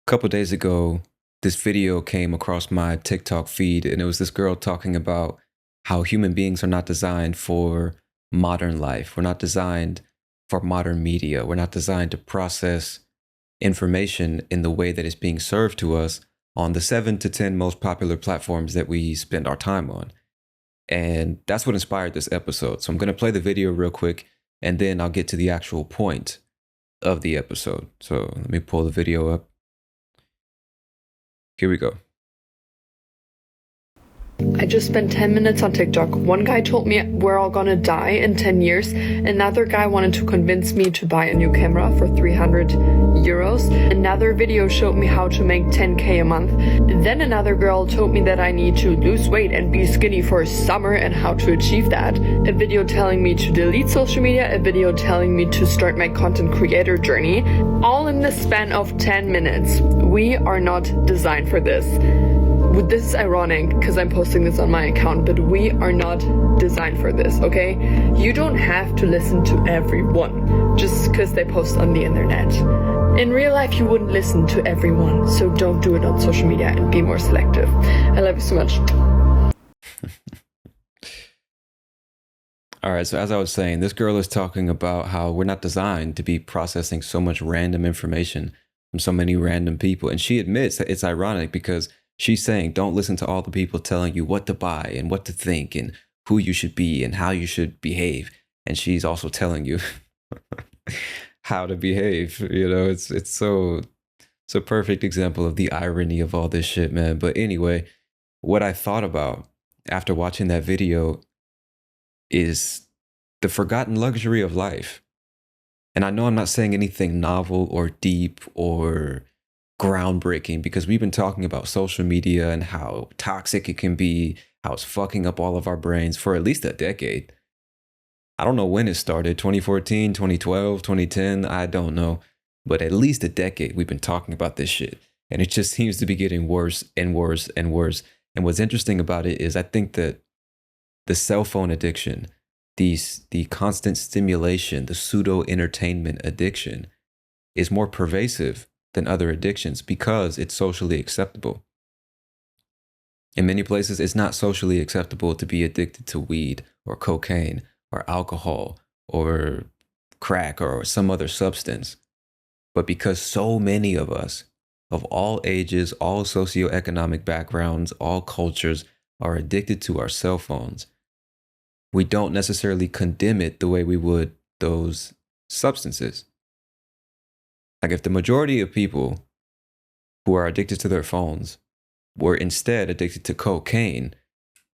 couple days ago, this video came across my TikTok feed, and it was this girl talking about how human beings are not designed for modern life. We're not designed for modern media. We're not designed to process information in the way that it's being served to us on the 7 to 10 most popular platforms that we spend our time on. And that's what inspired this episode. So I'm going to play the video real quick, and then I'll get to the actual point of the episode. So let me pull the video up. Here we go. I just spent 10 minutes on TikTok. One guy told me we're all gonna die in 10 years. Another guy wanted to convince me to buy a new camera for 300 euros. Another video showed me how to make 10k a month. Then another girl told me that I need to lose weight and be skinny for summer and how to achieve that. A video telling me to delete social media. A video telling me to start my content creator journey. All in the span of 10 minutes. We are not designed for this. This is ironic because I'm posting this on my account, but we are not designed for this, okay? You don't have to listen to everyone just because they post on the internet. In real life, you wouldn't listen to everyone, so don't do it on social media and be more selective. I love you so much. All right, so as I was saying, this girl is talking about how we're not designed to be processing so much random information from so many random people. And she admits that it's ironic because she's saying, don't listen to all the people telling you what to buy and what to think and who you should be and how you should behave. And she's also telling you how to behave. You know, it's a perfect example of the irony of all this shit, man. But anyway, what I thought about after watching that video is the forgotten luxury of life. And I know I'm not saying anything novel or deep or groundbreaking because we've been talking about social media and how toxic it can be, how it's fucking up all of our brains for at least a decade. I don't know when it started, 2014, 2012, 2010, I don't know. But at least a decade we've been talking about this shit. And it just seems to be getting worse and worse and worse. And what's interesting about it is I think that the cell phone addiction, the constant stimulation, the pseudo entertainment addiction is more pervasive than other addictions because it's socially acceptable. In many places, it's not socially acceptable to be addicted to weed or cocaine or alcohol or crack or some other substance. But because so many of us, of all ages, all socioeconomic backgrounds, all cultures, are addicted to our cell phones, we don't necessarily condemn it the way we would those substances. Like if the majority of people who are addicted to their phones were instead addicted to cocaine,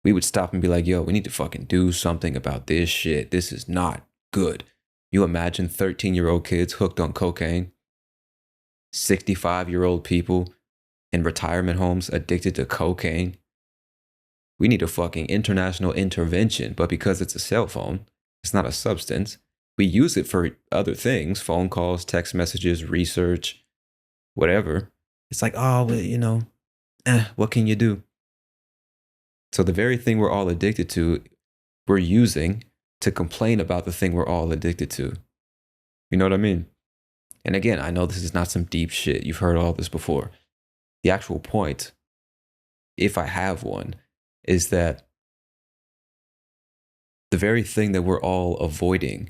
we would stop and be like, yo, we need to fucking do something about this shit. This is not good. You imagine 13-year-old kids hooked on cocaine, 65-year-old people in retirement homes addicted to cocaine. We need a fucking international intervention, but because it's a cell phone, it's not a substance. We use it for other things, phone calls, text messages, research, whatever. It's like, oh, well, you know, what can you do? So the very thing we're all addicted to, we're using to complain about the thing we're all addicted to. You know what I mean? And again, I know this is not some deep shit. You've heard all this before. The actual point, if I have one, is that the very thing that we're all avoiding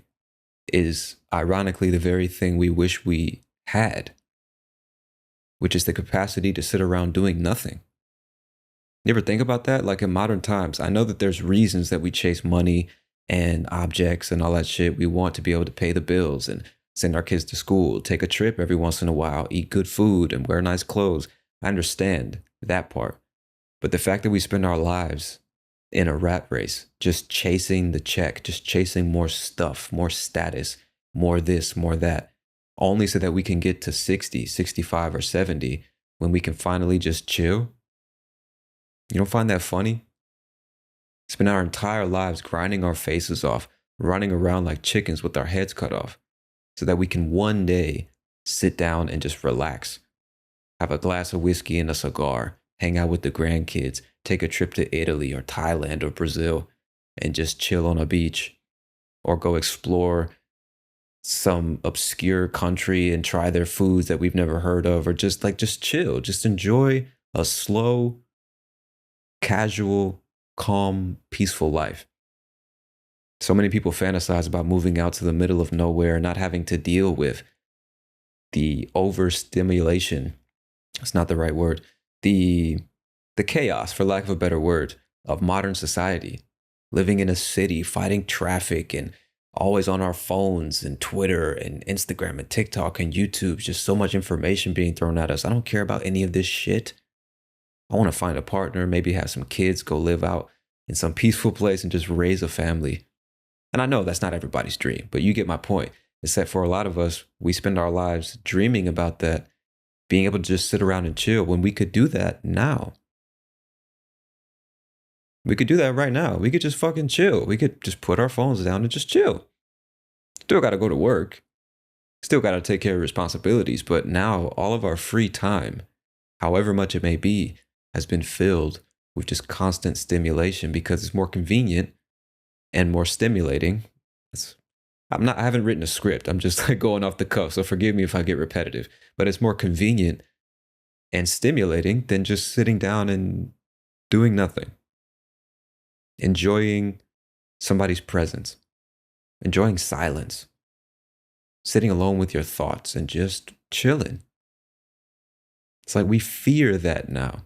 is ironically the very thing we wish we had, which is the capacity to sit around doing nothing. You ever think about that? Like in modern times, I know that there's reasons that we chase money and objects and all that shit. We want to be able to pay the bills and send our kids to school, take a trip every once in a while, eat good food and wear nice clothes. I understand that part. But the fact that we spend our lives in a rat race, just chasing the check, just chasing more stuff, more status, more this, more that, only so that we can get to 60, 65, or 70 when we can finally just chill. You don't find that funny? Spend our entire lives grinding our faces off, running around like chickens with our heads cut off, so that we can one day sit down and just relax, have a glass of whiskey and a cigar, hang out with the grandkids, take a trip to Italy or Thailand or Brazil, and just chill on a beach, or go explore some obscure country and try their foods that we've never heard of, or just chill, just enjoy a slow, casual, calm, peaceful life. So many people fantasize about moving out to the middle of nowhere, not having to deal with the overstimulation. It's not the right word. The chaos, for lack of a better word, of modern society. Living in a city, fighting traffic, and always on our phones and Twitter and Instagram and TikTok and YouTube. Just so much information being thrown at us. I don't care about any of this shit. I want to find a partner, maybe have some kids, go live out in some peaceful place and just raise a family. And I know that's not everybody's dream, but you get my point. It's that for a lot of us, we spend our lives dreaming about that, being able to just sit around and chill when we could do that now. We could do that right now. We could just fucking chill. We could just put our phones down and just chill. Still got to go to work. Still got to take care of responsibilities. But now all of our free time, however much it may be, has been filled with just constant stimulation because it's more convenient and more stimulating. I haven't written a script. I'm just like going off the cuff. So forgive me if I get repetitive, but it's more convenient and stimulating than just sitting down and doing nothing. Enjoying somebody's presence, enjoying silence, sitting alone with your thoughts and just chilling. It's like we fear that now.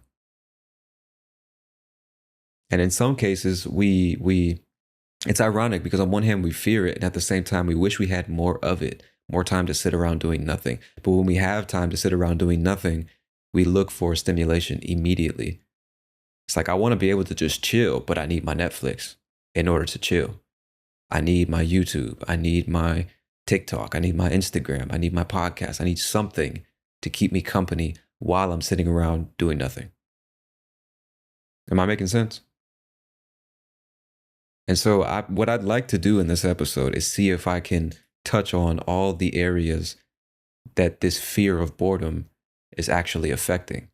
And in some cases, it's ironic because on one hand, we fear it. And at the same time, we wish we had more of it, more time to sit around doing nothing. But when we have time to sit around doing nothing, we look for stimulation immediately. It's like, I want to be able to just chill, but I need my Netflix in order to chill. I need my YouTube. I need my TikTok. I need my Instagram. I need my podcast. I need something to keep me company while I'm sitting around doing nothing. Am I making sense? And so what I'd like to do in this episode is see if I can touch on all the areas that this fear of boredom is actually affecting.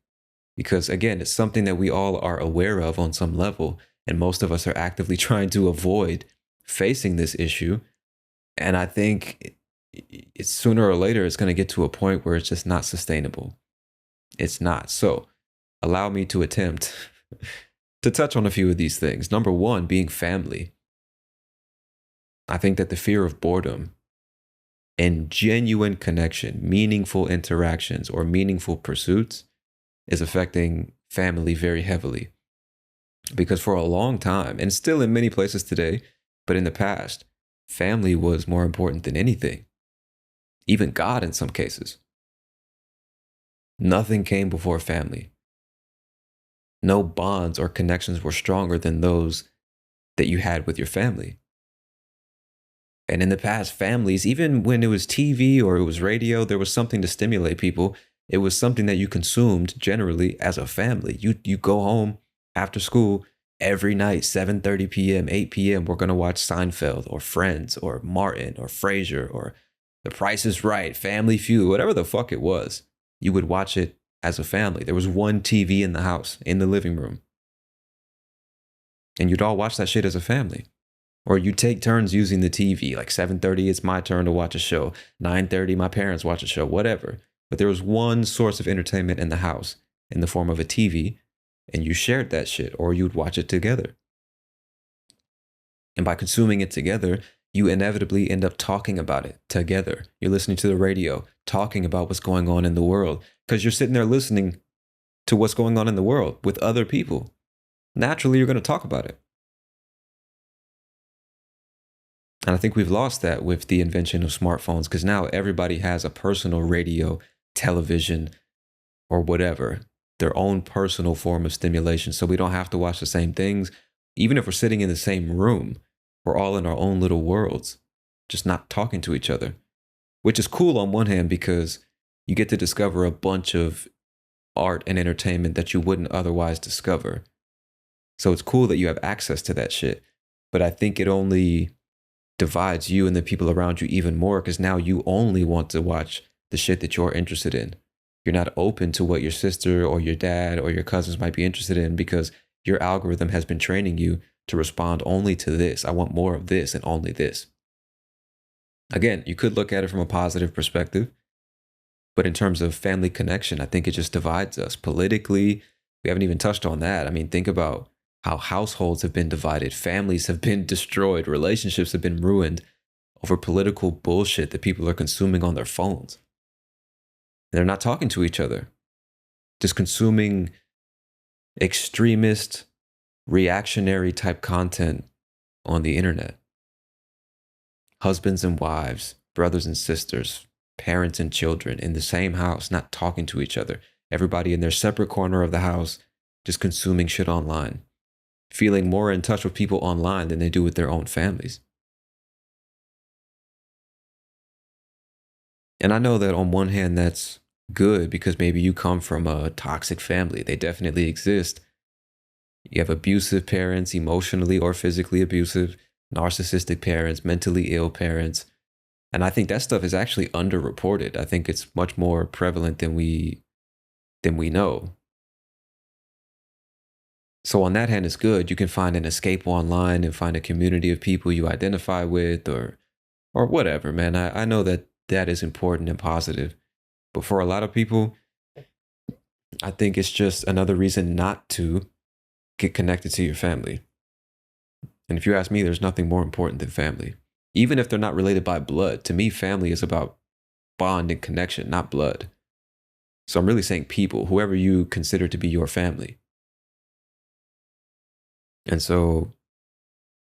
Because again, it's something that we all are aware of on some level, and most of us are actively trying to avoid facing this issue. And I think it's sooner or later, it's going to get to a point where it's just not sustainable. It's not. So allow me to attempt to touch on a few of these things. Number one, being family. I think that the fear of boredom and genuine connection, meaningful interactions, or meaningful pursuits is affecting family very heavily. Because for a long time, and still in many places today, but in the past, family was more important than anything. Even God in some cases. Nothing came before family. No bonds or connections were stronger than those that you had with your family. And in the past, families, even when it was TV or it was radio, there was something to stimulate people. It was something that you consumed generally as a family. You go home after school every night, 7:30 p.m., 8 p.m. We're going to watch Seinfeld or Friends or Martin or Frasier or The Price is Right, Family Feud, whatever the fuck it was. You would watch it as a family. There was one TV in the house, in the living room. And you'd all watch that shit as a family. Or you take turns using the TV, like 7:30, it's my turn to watch a show. 9:30, my parents watch a show, whatever. But there was one source of entertainment in the house in the form of a TV, and you shared that shit, or you'd watch it together. And by consuming it together, you inevitably end up talking about it together. You're listening to the radio, talking about what's going on in the world, because you're sitting there listening to what's going on in the world with other people. Naturally, you're going to talk about it. And I think we've lost that with the invention of smartphones, because now everybody has a personal radio, television, or whatever, their own personal form of stimulation. So we don't have to watch the same things. Even if we're sitting in the same room, we're all in our own little worlds, just not talking to each other, which is cool on one hand because you get to discover a bunch of art and entertainment that you wouldn't otherwise discover. So it's cool that you have access to that shit. But I think it only divides you and the people around you even more, because now you only want to watch the shit that you're interested in. You're not open to what your sister or your dad or your cousins might be interested in, because your algorithm has been training you to respond only to this. I want more of this and only this. Again, you could look at it from a positive perspective, but in terms of family connection, I think it just divides us politically. We haven't even touched on that. I mean, think about how households have been divided, families have been destroyed, relationships have been ruined over political bullshit that people are consuming on their phones. They're not talking to each other, just consuming extremist, reactionary type content on the internet. Husbands and wives, brothers and sisters, parents and children in the same house, not talking to each other. Everybody in their separate corner of the house, just consuming shit online, feeling more in touch with people online than they do with their own families. And I know that on one hand, that's good because maybe you come from a toxic family. They definitely exist. You have abusive parents, emotionally or physically abusive, narcissistic parents, mentally ill parents. And I think that stuff is actually underreported. I think it's much more prevalent than we know. So on that hand, it's good. You can find an escape online and find a community of people you identify with or whatever, man. I know that that is important and positive. But for a lot of people, I think it's just another reason not to get connected to your family. And if you ask me, there's nothing more important than family. Even if they're not related by blood, to me, family is about bond and connection, not blood. So I'm really saying people, whoever you consider to be your family. And so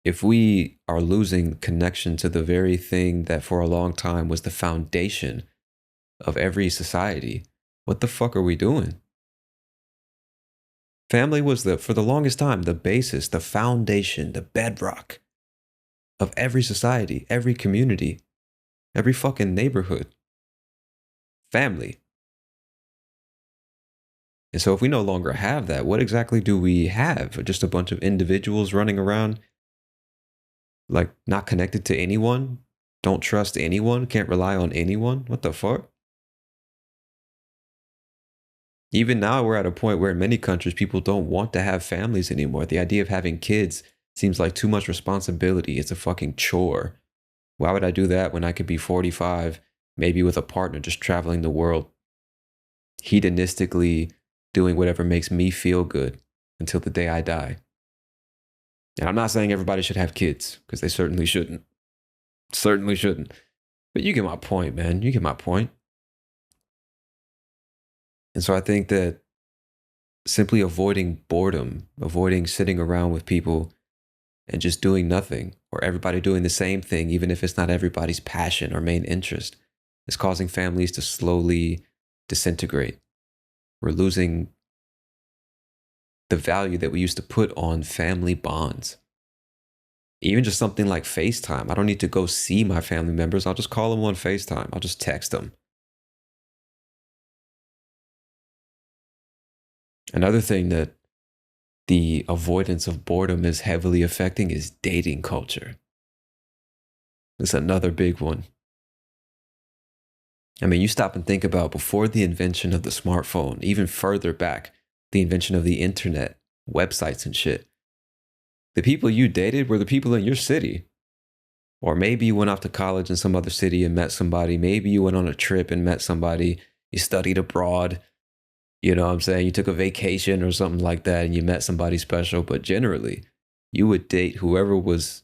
if we are losing connection to the very thing that for a long time was the foundation of every society, what the fuck are we doing? Family was for the longest time, the basis, the foundation, the bedrock of every society, every community, every fucking neighborhood. Family. And so if we no longer have that, what exactly do we have? Just a bunch of individuals running around, like not connected to anyone, don't trust anyone, can't rely on anyone? What the fuck? Even now, we're at a point where in many countries, people don't want to have families anymore. The idea of having kids seems like too much responsibility. It's a fucking chore. Why would I do that when I could be 45, maybe with a partner, just traveling the world, hedonistically doing whatever makes me feel good until the day I die? And I'm not saying everybody should have kids, because they certainly shouldn't. Certainly shouldn't. But you get my point, man. You get my point. And so I think that simply avoiding boredom, avoiding sitting around with people and just doing nothing, or everybody doing the same thing, even if it's not everybody's passion or main interest, is causing families to slowly disintegrate. We're losing the value that we used to put on family bonds. Even just something like FaceTime. I don't need to go see my family members. I'll just call them on FaceTime. I'll just text them. Another thing that the avoidance of boredom is heavily affecting is dating culture. It's another big one. I mean, you stop and think about before the invention of the smartphone, even further back, the invention of the internet, websites and shit. The people you dated were the people in your city. Or maybe you went off to college in some other city and met somebody. Maybe you went on a trip and met somebody. You studied abroad. You know what I'm saying? You took a vacation or something like that and you met somebody special. But generally, you would date whoever was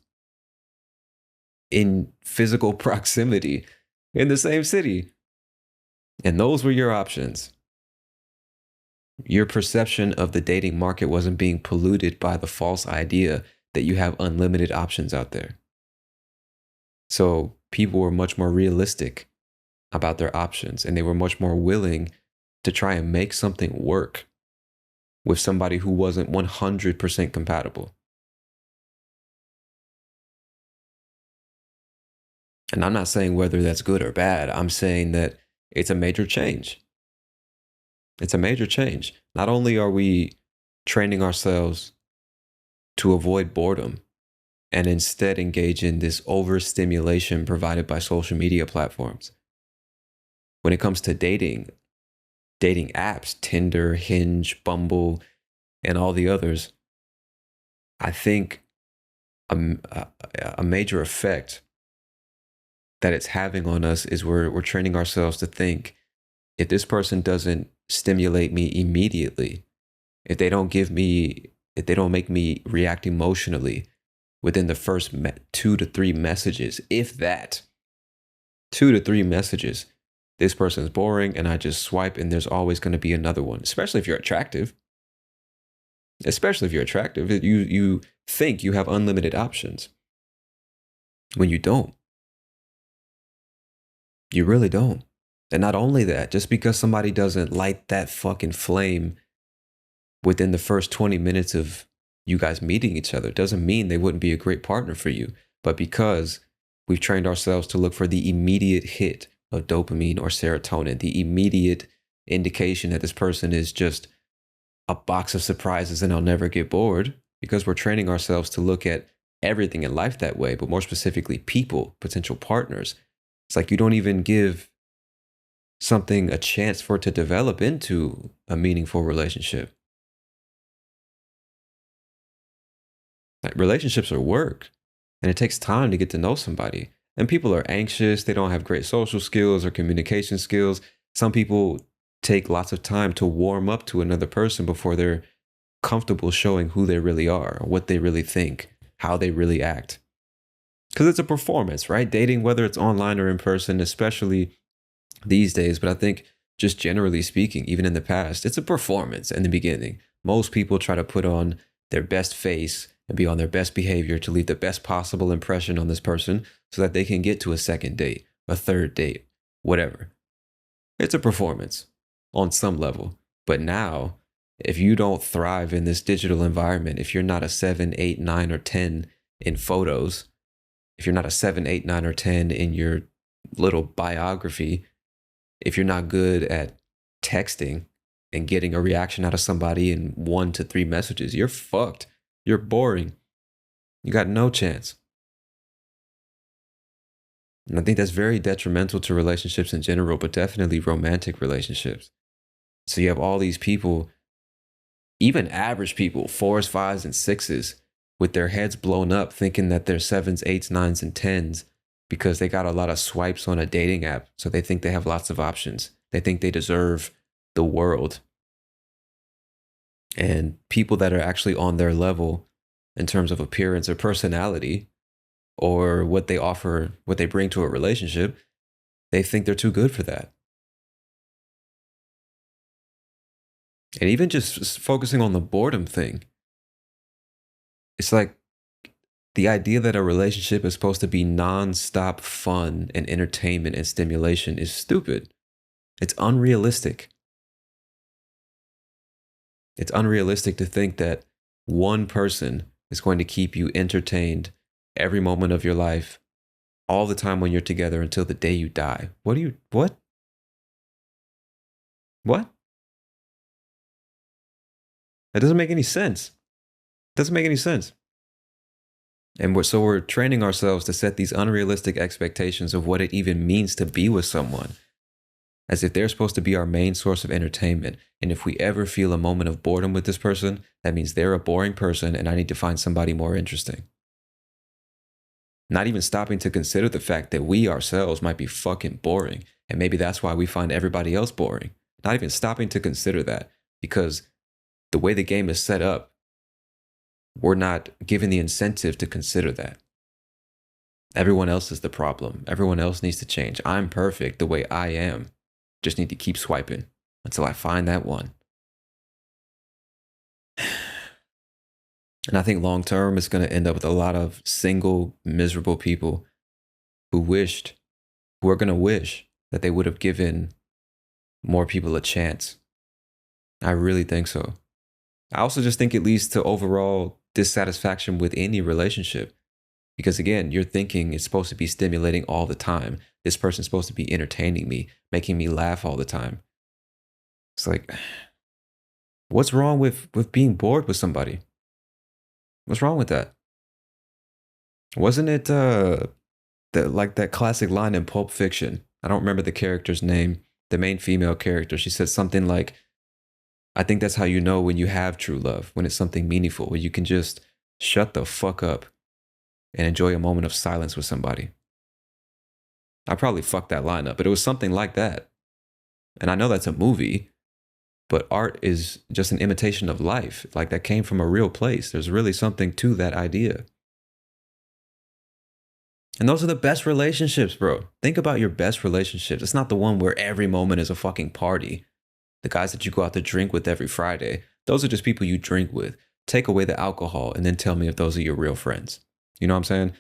in physical proximity in the same city. And those were your options. Your perception of the dating market wasn't being polluted by the false idea that you have unlimited options out there. So people were much more realistic about their options, and they were much more willing to try and make something work with somebody who wasn't 100% compatible. And I'm not saying whether that's good or bad. I'm saying that it's a major change. It's a major change. Not only are we training ourselves to avoid boredom and instead engage in this overstimulation provided by social media platforms, when it comes to dating apps, Tinder, Hinge, Bumble, and all the others, I think a major effect that it's having on us is we're training ourselves to think, if this person doesn't stimulate me immediately, if they don't make me react emotionally within the first 2 to 3 messages, if that 2 to 3 messages, this person's boring, and I just swipe, and there's always going to be another one. Especially if you're attractive. Especially if you're attractive, you think you have unlimited options when you don't. You really don't. And not only that, just because somebody doesn't light that fucking flame within the first 20 minutes of you guys meeting each other doesn't mean they wouldn't be a great partner for you. But because we've trained ourselves to look for the immediate hit of dopamine or serotonin, the immediate indication that this person is just a box of surprises and I'll never get bored, because we're training ourselves to look at everything in life that way, but more specifically people, potential partners. It's like you don't even give something a chance for it to develop into a meaningful relationship. Like, relationships are work, and it takes time to get to know somebody. And people are anxious, they don't have great social skills or communication skills. Some people take lots of time to warm up to another person before they're comfortable showing who they really are, what they really think, how they really act. Because it's a performance, right? Dating, whether it's online or in person, especially these days, but I think just generally speaking, even in the past, it's a performance in the beginning. Most people try to put on their best face and be on their best behavior to leave the best possible impression on this person so that they can get to a second date, a third date, whatever. It's a performance on some level. But now, if you don't thrive in this digital environment, if you're not a 7, 8, 9, or 10 in photos, if you're not a 7, 8, 9, or 10 in your little biography, if you're not good at texting and getting a reaction out of somebody in 1 to 3 messages, you're fucked. You're boring. You got no chance. And I think that's very detrimental to relationships in general, but definitely romantic relationships. So you have all these people, even average people, 4s, 5s, and 6s, with their heads blown up thinking that they're 7s, 8s, 9s, and 10s because they got a lot of swipes on a dating app. So they think they have lots of options. They think they deserve the world. And people that are actually on their level in terms of appearance or personality or what they offer, what they bring to a relationship, they think they're too good for that. And even just focusing on the boredom thing, it's like the idea that a relationship is supposed to be nonstop fun and entertainment and stimulation is stupid. It's unrealistic. It's unrealistic to think that one person is going to keep you entertained every moment of your life, all the time when you're together until the day you die. What? What? That doesn't make any sense. It doesn't make any sense. And we're training ourselves to set these unrealistic expectations of what it even means to be with someone, as if they're supposed to be our main source of entertainment. And if we ever feel a moment of boredom with this person, that means they're a boring person and I need to find somebody more interesting. Not even stopping to consider the fact that we ourselves might be fucking boring. And maybe that's why we find everybody else boring. Not even stopping to consider that, because the way the game is set up, we're not given the incentive to consider that. Everyone else is the problem. Everyone else needs to change. I'm perfect the way I am. Just need to keep swiping until I find that one. And I think long term, it's going to end up with a lot of single, miserable people who are going to wish that they would have given more people a chance. I really think so. I also just think it leads to overall dissatisfaction with any relationship. Because again, you're thinking it's supposed to be stimulating all the time. This person's supposed to be entertaining me, making me laugh all the time. It's like, what's wrong with being bored with somebody? What's wrong with that? Wasn't it that classic line in Pulp Fiction? I don't remember the character's name, the main female character. She said something like, I think that's how you know when you have true love, when it's something meaningful, where you can just shut the fuck up and enjoy a moment of silence with somebody. I probably fucked that line up, but it was something like that. And I know that's a movie, but art is just an imitation of life. Like that came from a real place. There's really something to that idea. And those are the best relationships, bro. Think about your best relationships. It's not the one where every moment is a fucking party. The guys that you go out to drink with every Friday, those are just people you drink with. Take away the alcohol and then tell me if those are your real friends. You know what I'm saying?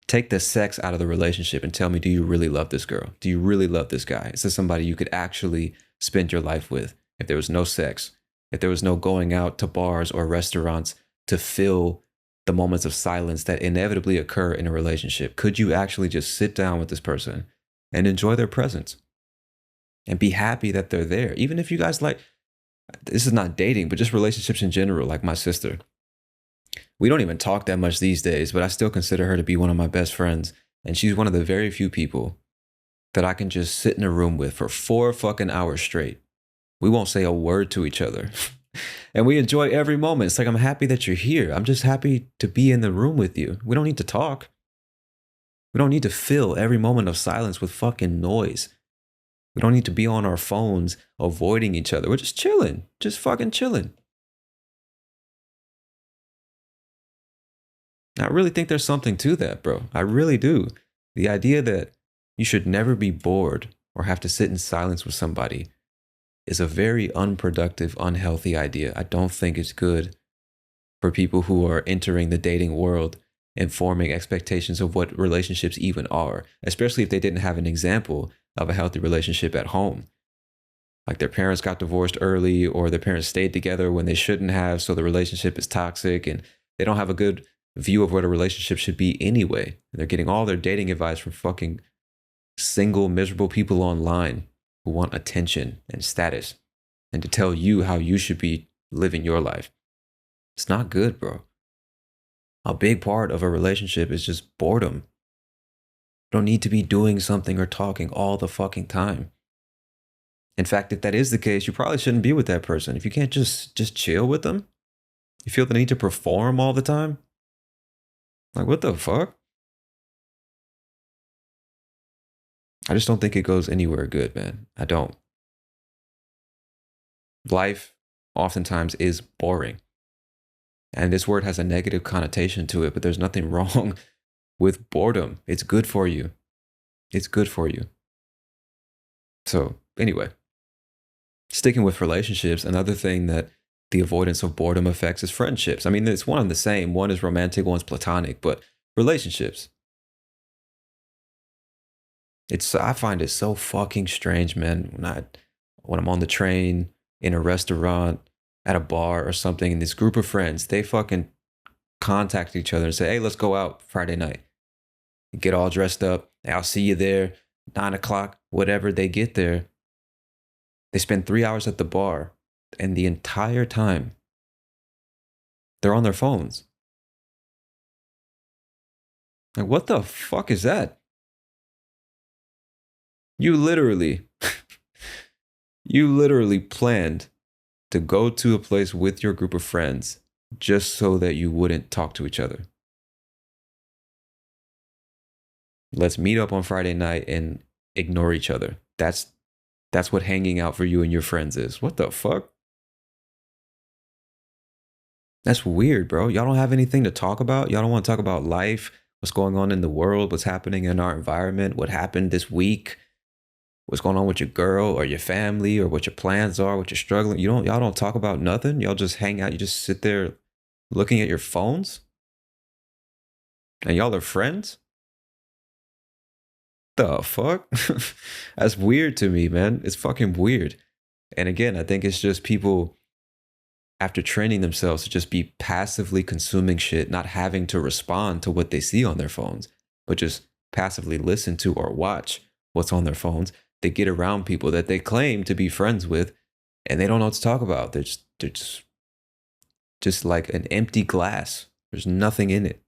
Take the sex out of the relationship and tell me, do you really love this girl? Do you really love this guy? Is this somebody you could actually spend your life with if there was no sex? If there was no going out to bars or restaurants to fill the moments of silence that inevitably occur in a relationship? Could you actually just sit down with this person and enjoy their presence and be happy that they're there? Even if you guys like, this is not dating, but just relationships in general, like my sister. We don't even talk that much these days, but I still consider her to be one of my best friends. And she's one of the very few people that I can just sit in a room with for 4 fucking hours straight. We won't say a word to each other. And we enjoy every moment. It's like, I'm happy that you're here. I'm just happy to be in the room with you. We don't need to talk. We don't need to fill every moment of silence with fucking noise. We don't need to be on our phones avoiding each other. We're just chilling, just fucking chilling. I really think there's something to that, bro. I really do. The idea that you should never be bored or have to sit in silence with somebody is a very unproductive, unhealthy idea. I don't think it's good for people who are entering the dating world and forming expectations of what relationships even are, especially if they didn't have an example of a healthy relationship at home. Like their parents got divorced early, or their parents stayed together when they shouldn't have, so the relationship is toxic and they don't have a good view of what a relationship should be anyway. And they're getting all their dating advice from fucking single, miserable people online who want attention and status and to tell you how you should be living your life. It's not good, bro. A big part of a relationship is just boredom. You don't need to be doing something or talking all the fucking time. In fact, if that is the case, you probably shouldn't be with that person. If you can't just chill with them, you feel the need to perform all the time. Like, what the fuck? I just don't think it goes anywhere good, man. I don't. Life oftentimes is boring. And this word has a negative connotation to it, but there's nothing wrong with boredom. It's good for you. It's good for you. So, anyway, sticking with relationships, another thing that the avoidance of boredom affects is friendships. I mean, it's one and the same. One is romantic, one's platonic, but relationships. I find it so fucking strange, man, when I'm on the train, in a restaurant, at a bar or something, and this group of friends, they fucking contact each other and say, hey, let's go out Friday night. Get all dressed up. I'll see you there, 9 o'clock, whatever. They get there. They spend 3 hours at the bar, and the entire time, they're on their phones. Like, what the fuck is that? You literally planned to go to a place with your group of friends just so that you wouldn't talk to each other. Let's meet up on Friday night and ignore each other. That's what hanging out for you and your friends is. What the fuck? That's weird, bro. Y'all don't have anything to talk about? Y'all don't want to talk about life, what's going on in the world, what's happening in our environment, what happened this week, what's going on with your girl or your family, or what your plans are, what you're struggling. Y'all don't talk about nothing. Y'all just hang out. You just sit there looking at your phones, and y'all are friends. The fuck? That's weird to me, man. It's fucking weird. And again, I think it's just people, after training themselves to just be passively consuming shit, not having to respond to what they see on their phones, but just passively listen to or watch what's on their phones. They get around people that they claim to be friends with, and they don't know what to talk about. They're just like an empty glass. There's nothing in it.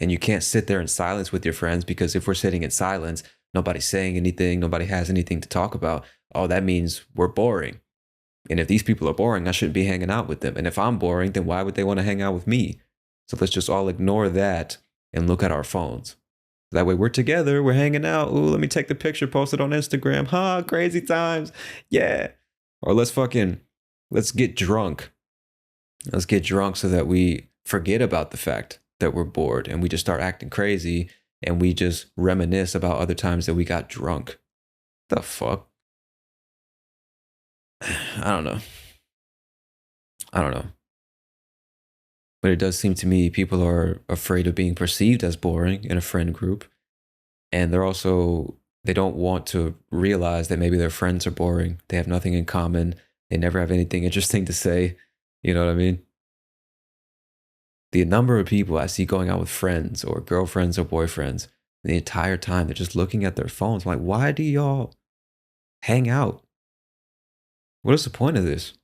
And you can't sit there in silence with your friends, because if we're sitting in silence, nobody's saying anything, nobody has anything to talk about. Oh, that means we're boring. And if these people are boring, I shouldn't be hanging out with them. And if I'm boring, then why would they want to hang out with me? So let's just all ignore that and look at our phones. That way we're together, we're hanging out. Ooh, let me take the picture, post it on Instagram. Huh, crazy times. Yeah. Or let's get drunk. Let's get drunk so that we forget about the fact that we're bored and we just start acting crazy and we just reminisce about other times that we got drunk. The fuck? I don't know. I don't know. But it does seem to me people are afraid of being perceived as boring in a friend group. And they don't want to realize that maybe their friends are boring. They have nothing in common. They never have anything interesting to say. You know what I mean? The number of people I see going out with friends or girlfriends or boyfriends, the entire time they're just looking at their phones. I'm like, why do y'all hang out? What is the point of this?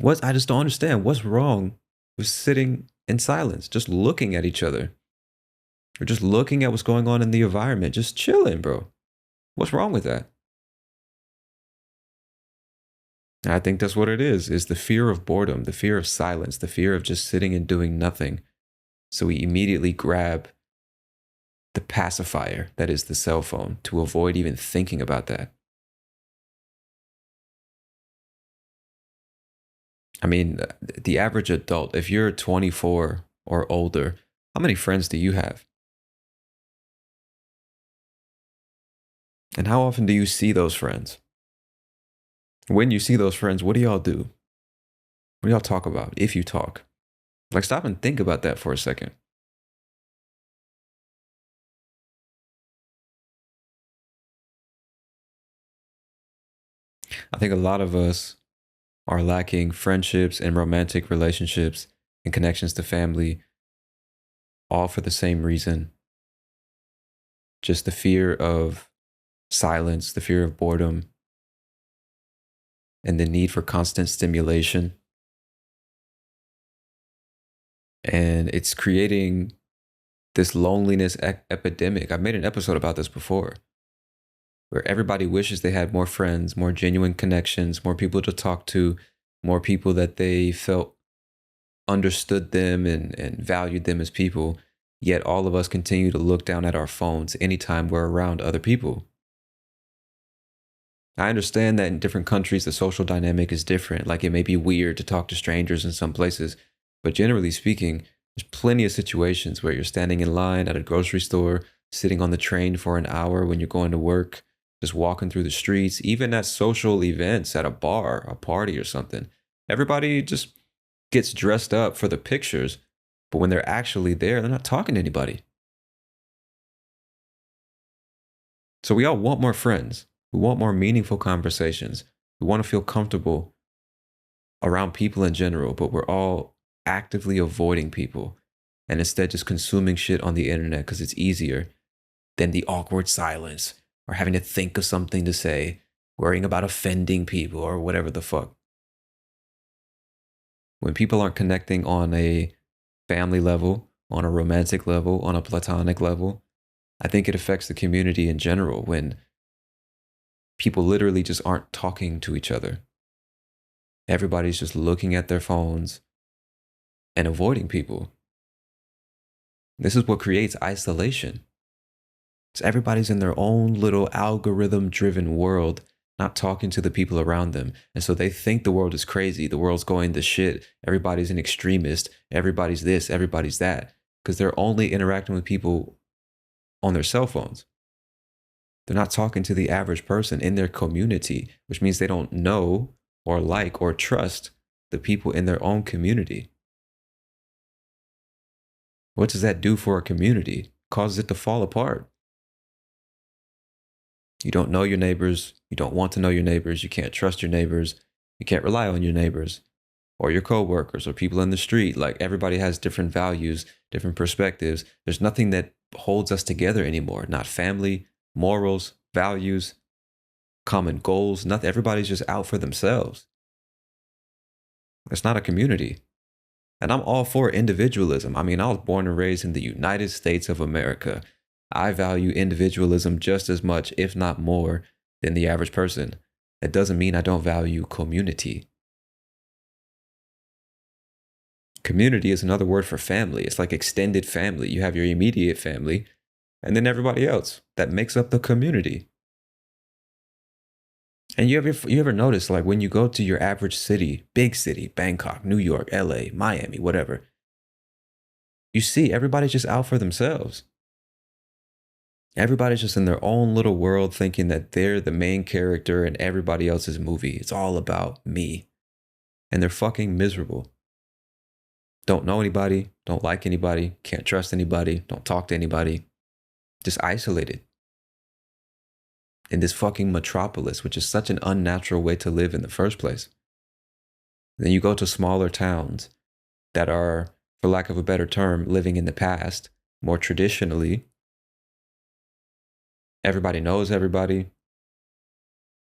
I just don't understand. What's wrong with sitting in silence, just looking at each other? Or just looking at what's going on in the environment, just chilling, bro. What's wrong with that? And I think that's what it is the fear of boredom, the fear of silence, the fear of just sitting and doing nothing. So we immediately grab the pacifier that is the cell phone to avoid even thinking about that. I mean, the average adult, if you're 24 or older, how many friends do you have? And how often do you see those friends? When you see those friends, what do y'all do? What do y'all talk about if you talk? Like, stop and think about that for a second. I think a lot of us are lacking friendships and romantic relationships and connections to family, all for the same reason. Just the fear of silence, the fear of boredom, and the need for constant stimulation. And it's creating this loneliness epidemic. I've made an episode about this before, where everybody wishes they had more friends, more genuine connections, more people to talk to, more people that they felt understood them and valued them as people. Yet all of us continue to look down at our phones anytime we're around other people. I understand that in different countries, the social dynamic is different. Like, it may be weird to talk to strangers in some places, but generally speaking, there's plenty of situations where you're standing in line at a grocery store, sitting on the train for an hour when you're going to work, just walking through the streets, even at social events, at a bar, a party or something. Everybody just gets dressed up for the pictures, but when they're actually there, they're not talking to anybody. So we all want more friends. We want more meaningful conversations. We want to feel comfortable around people in general, but we're all actively avoiding people and instead just consuming shit on the internet because it's easier than the awkward silence or having to think of something to say, worrying about offending people or whatever the fuck. When people aren't connecting on a family level, on a romantic level, on a platonic level, I think it affects the community in general when people literally just aren't talking to each other. Everybody's just looking at their phones and avoiding people. This is what creates isolation. So everybody's in their own little algorithm-driven world, not talking to the people around them. And so they think the world is crazy. The world's going to shit. Everybody's an extremist. Everybody's this, everybody's that. Because they're only interacting with people on their cell phones. They're not talking to the average person in their community, which means they don't know or like or trust the people in their own community. What does that do for a community? Causes it to fall apart. You don't know your neighbors. You don't want to know your neighbors. You can't trust your neighbors. You can't rely on your neighbors or your coworkers or people in the street. Like, everybody has different values, different perspectives. There's nothing that holds us together anymore. Not family, morals, values, common goals. Nothing. Everybody's just out for themselves. It's not a community. And I'm all for individualism. I mean, I was born and raised in the United States of America. I value individualism just as much, if not more, than the average person. That doesn't mean I don't value community. Community is another word for family. It's like extended family. You have your immediate family and then everybody else that makes up the community. And you ever notice, like, when you go to your average city, big city, Bangkok, New York, LA, Miami, whatever, you see everybody's just out for themselves. Everybody's just in their own little world thinking that they're the main character in everybody else's movie. It's all about me. And they're fucking miserable. Don't know anybody, don't like anybody, can't trust anybody, don't talk to anybody. Just isolated in this fucking metropolis, which is such an unnatural way to live in the first place. Then you go to smaller towns that are, for lack of a better term, living in the past, more traditionally. Everybody knows everybody.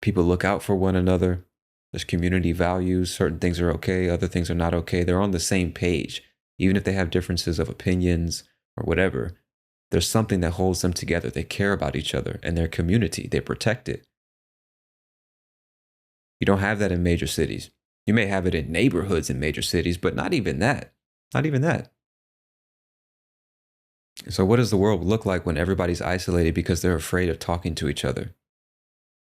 People look out for one another. There's community values. Certain things are okay, other things are not okay. They're on the same page, even if they have differences of opinions or whatever. There's something that holds them together. They care about each other and their community. They protect it. You don't have that in major cities. You may have it in neighborhoods in major cities, but not even that. Not even that. So what does the world look like when everybody's isolated because they're afraid of talking to each other?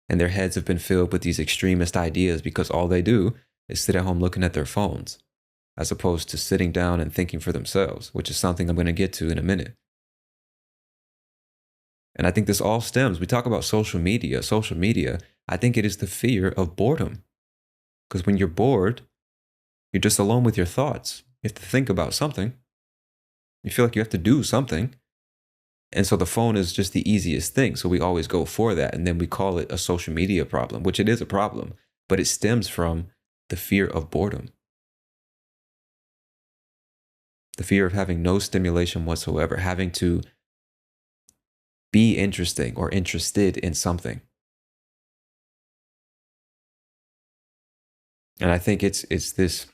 And their heads have been filled with these extremist ideas because all they do is sit at home looking at their phones, as opposed to sitting down and thinking for themselves, which is something I'm going to get to in a minute. And I think this all stems, we talk about social media, I think it is the fear of boredom. Because when you're bored, you're just alone with your thoughts. You have to think about something. You feel like you have to do something. And so the phone is just the easiest thing. So we always go for that. And then we call it a social media problem, which it is a problem, but it stems from the fear of boredom. The fear of having no stimulation whatsoever, having to be interesting or interested in something. And I think it's this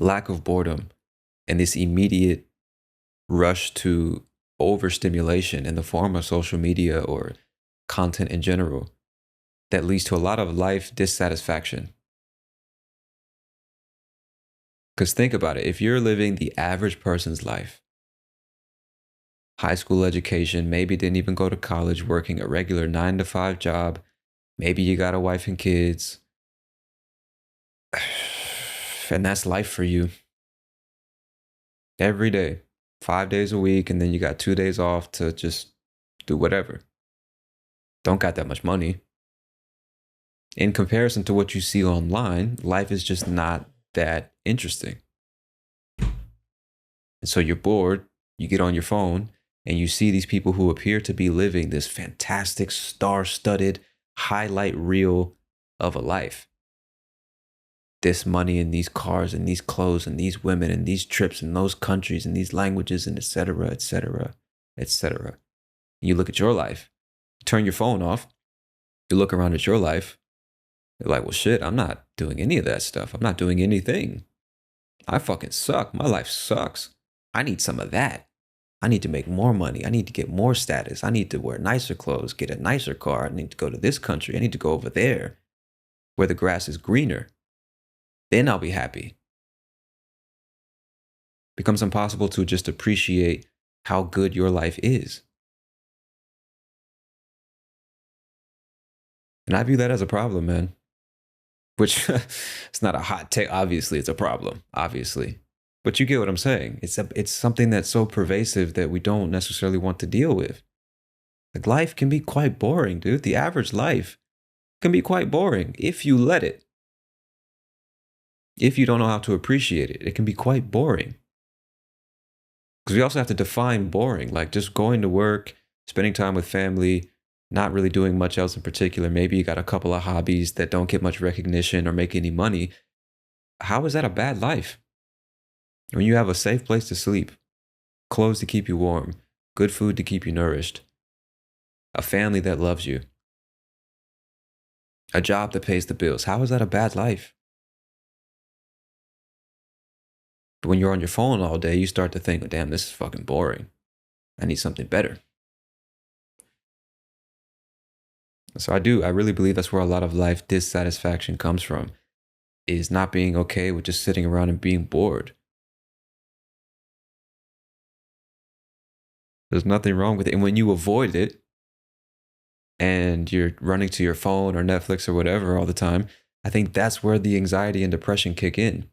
lack of boredom and this immediate rush to overstimulation in the form of social media or content in general that leads to a lot of life dissatisfaction. Because think about it, if you're living the average person's life, high school education, maybe didn't even go to college, working a regular 9-to-5 job, maybe you got a wife and kids, and that's life for you. Every day, 5 days a week, and then you got 2 days off to just do whatever. Don't got that much money. In comparison to what you see online, life is just not that interesting. And so you're bored, you get on your phone, and you see these people who appear to be living this fantastic, star-studded highlight reel of a life. This money and these cars and these clothes and these women and these trips and those countries and these languages and et cetera, et cetera, et cetera. You look at your life, turn your phone off, you look around at your life, you're like, well, shit, I'm not doing any of that stuff. I'm not doing anything. I fucking suck. My life sucks. I need some of that. I need to make more money. I need to get more status. I need to wear nicer clothes, get a nicer car. I need to go to this country. I need to go over there where the grass is greener. Then I'll be happy. Becomes impossible to just appreciate how good your life is. And I view that as a problem, man. Which, it's not a hot take. Obviously, it's a problem. Obviously. But you get what I'm saying. It's something that's so pervasive that we don't necessarily want to deal with. Like, life can be quite boring, dude. The average life can be quite boring if you let it. If you don't know how to appreciate it, it can be quite boring. Because we also have to define boring, like just going to work, spending time with family, not really doing much else in particular. Maybe you got a couple of hobbies that don't get much recognition or make any money. How is that a bad life? When you have a safe place to sleep, clothes to keep you warm, good food to keep you nourished, a family that loves you, a job that pays the bills, how is that a bad life? But when you're on your phone all day, you start to think, oh, damn, this is fucking boring. I need something better. So I really believe that's where a lot of life dissatisfaction comes from, is not being okay with just sitting around and being bored. There's nothing wrong with it. And when you avoid it and you're running to your phone or Netflix or whatever all the time, I think that's where the anxiety and depression kick in.